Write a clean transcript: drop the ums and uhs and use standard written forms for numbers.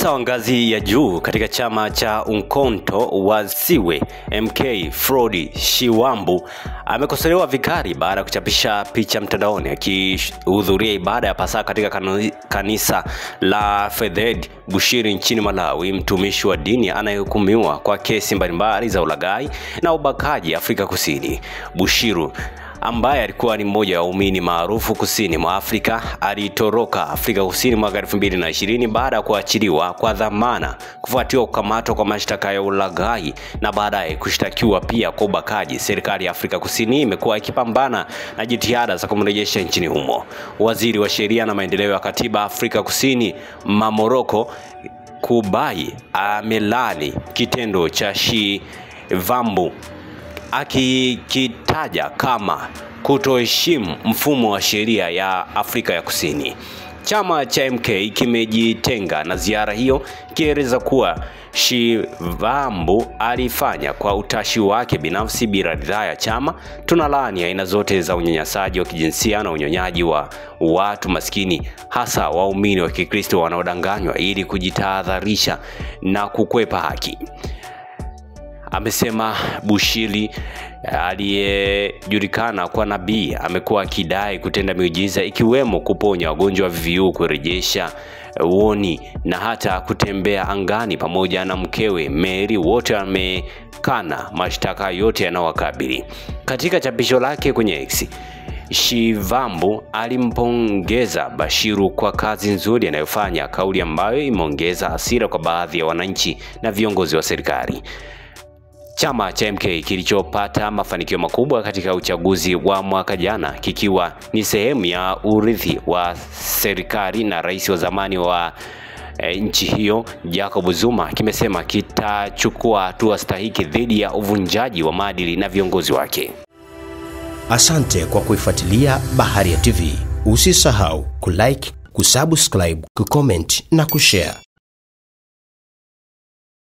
Afisa wa ngazi ya juu katika chama cha Umkhonto wa Sizwe MK Frode Shiwambu amekosolewa vikali baada ya kuchapisha picha mtandaoni akihudhuria ibada ya Pasaka katika kanisa la Fethed Bushiri nchini Malawi. Mtumishi wa dini anayehukumiwa kwa kesi mbalimbali za ulaghai na ubakaji Afrika Kusini. Bushiru, ambaye alikuwa ni mmoja wa waumini maarufu kusini mwa Afrika, alitoroka Afrika Kusini mwaka 2020 baada ya kuachiliwa kwa dhamana kufuatia kukamatwa kwa mashtaka ya ulaghai na baadaye kushtakiwa pia kwa ubakaji. Serikali ya Afrika Kusini imekuwa ikipambana na jitihada za kumrejesha nchini humo. Waziri wa Sheria na Maendeleo ya Katiba Afrika Kusini Mamoroko Kubai amelani kitendo cha Shiwambu akikitaja kama kutoheshimu mfumo wa sheria ya Afrika ya Kusini. Chama cha MK kimejitenga na ziara hiyo, kieleza kuwa Shiwambu alifanya kwa utashi wake binafsi bila ridhaa ya chama. Tunalaani aina zote za unyanyasaji wa kijinsia na unyonyaji wa watu maskini, hasa waumini wa Kikristo wanaodanganywa ili kujitahadharisha na kukwepa haki, amesema. Bushiri, aliyejulikana kwa nabii, amekuwa akidai kutenda miujiza ikiwemo kuponya wagonjwa wa VVU, kurejesha uoni na hata kutembea angani pamoja na mkewe Mary. Wote wamekana mashtaka yote yanayowakabili. Katika chapisho lake kwenye X, Shiwambu alimpongeza Bushiru kwa kazi nzuri anayofanya, kauli ambayo imeongeza hasira kwa baadhi ya wananchi na viongozi wa serikali. Chama cha MK kilichopata mafanikio makubwa katika uchaguzi wa mwaka jana, kikiwa ni sehemu ya urithi wa serikali na rais wa zamani wa nchi hiyo Jacob Zuma, kimesema kitachukua hatua stahiki dhidi ya uvunjaji wa maadili na viongozi wake. Asante kwa kuifuatilia Baharia TV. Usisahau kulike, kusubscribe, kucomment na kushare.